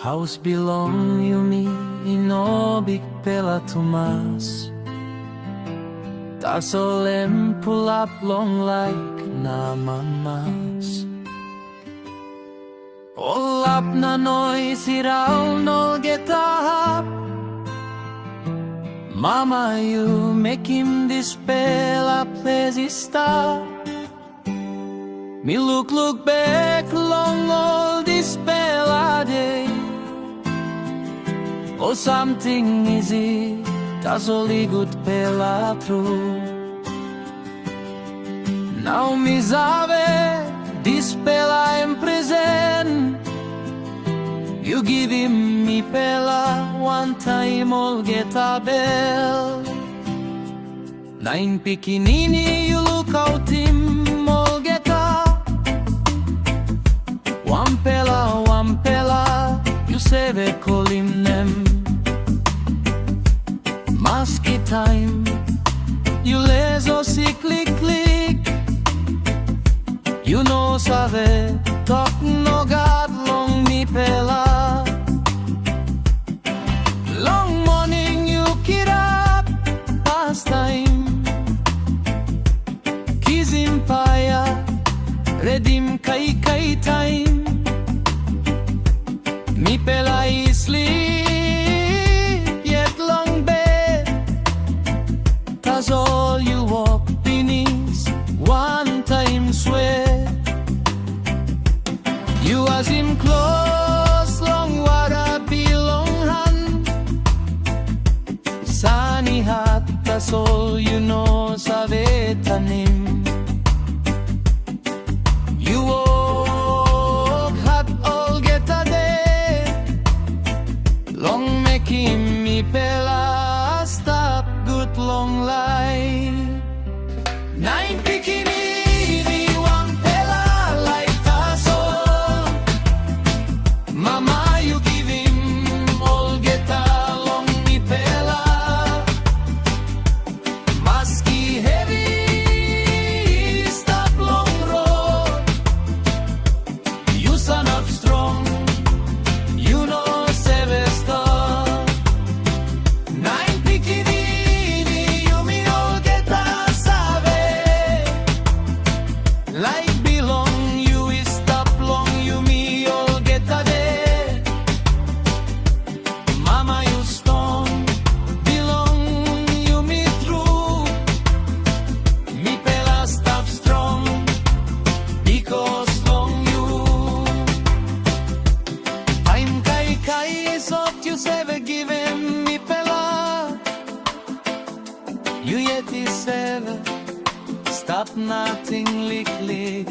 Haus, bilong, yumi, bikpela, tumas. Tasol, pulap, laik, amamas. Olap na nois, raun, olgeta. Mama, you mekim, dispela, ples, stap. Mi lukluk back long old dispela day. Oh, samting easy, Tasol gutpela through. Now mi zave, dispela presen. You givim Mipela, wantaim olgeta bell. Nain Pikinini, you lukautim, olgeta. Wanpela, you save kolim nem. Maski taim, you lezo liklik. You know save, talk no god long Mipela. Long morning you get up, past time. Kizim paya, redim kai taim. Mipela is sleep, yet long bed. Tasol you walk beneath, wantaim sweat. You as him close, long water bilong hand. Sani hat Tasol, you know savetanim. You walk hat olgeta day. Long mekim Mipela, stap good long life. Nain Pikinini, Wanpela Laik, Tasol. Mama, you givim olgeta long Mipela. Maski heavy, stap long road. You son up strong, you know Sevesta. Nain Pikinini, yumi olgeta save. Like bilong, you is stap long, yumi olgeta de. Mama, you strong, bilong, yumi true. Mipela stap strong, because long you. Taim kai sot you save givim Mipela. You yet is save, stop nothing liklik.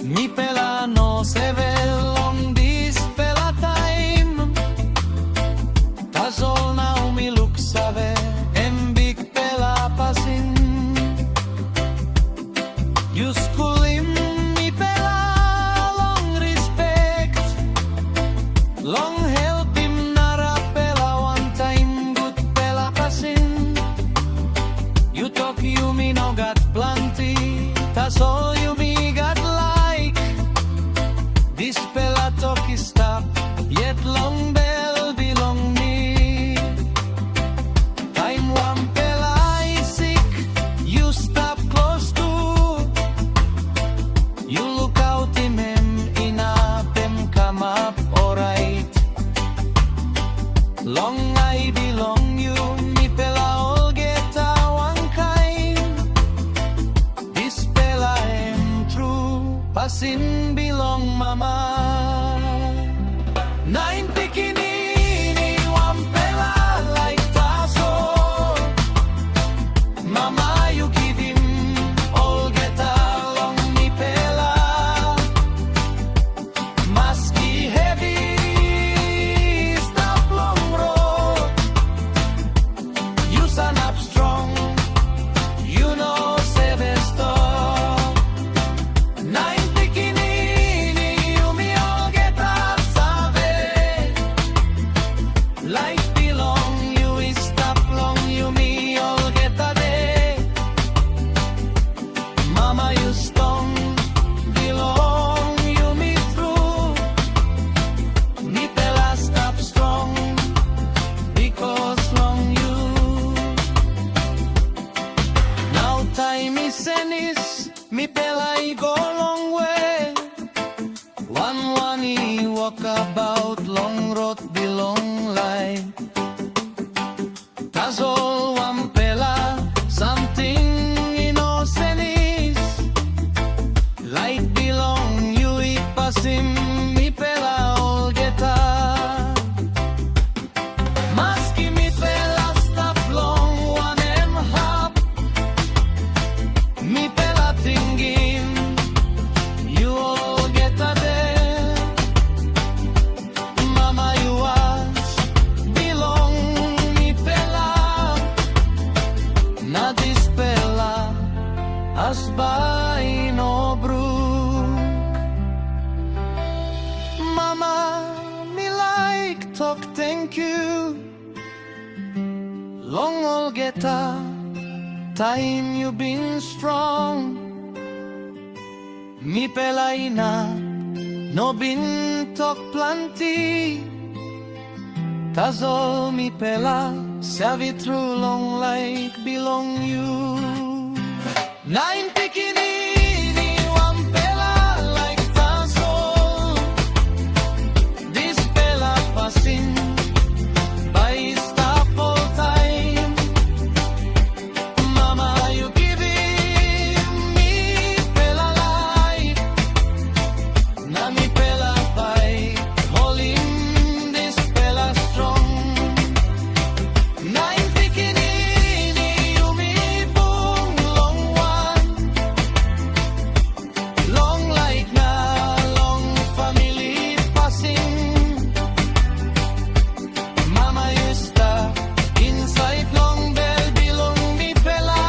Mipela no save long dispela taim. Tasol now mi look save, bikpela pasin. You kolim Mipela, long respect. Long help him narapela, wantaim gutpela pasin. You talk yumi no got plenty. Tasol yumi got like. Dispela talk is stap, yet long bell belong me. Time Wanpela is sick, you stop close to. You lukautim him in a pem come up alright. Long I belong you, Mipela olgeta one kind. Dispela him talk thank you. Long olgeta, taim you been strong. Mipela ina, no been talk plenty. Tasol Mipela, serve through long like bilong you. Nain Pikinini, Wanpela Laik Tasol, dispela Pisin, by stap all time. Mama, you givim Mipela Laik, na Mipela by kolim, dispela strong. Nain Pikinini, yumi long one, long like na long family passing. Mama used to inside long bell bilong Mipela.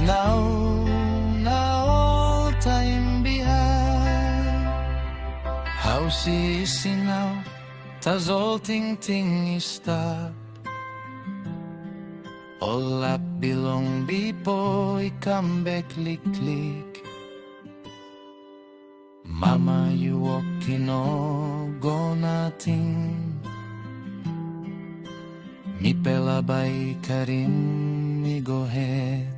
Now all time behind. Haus is now, Tasol ting stap. Pulap bilong bipo come back liklik. Mama you walking go nothing. Mipela by karim mi go ahead.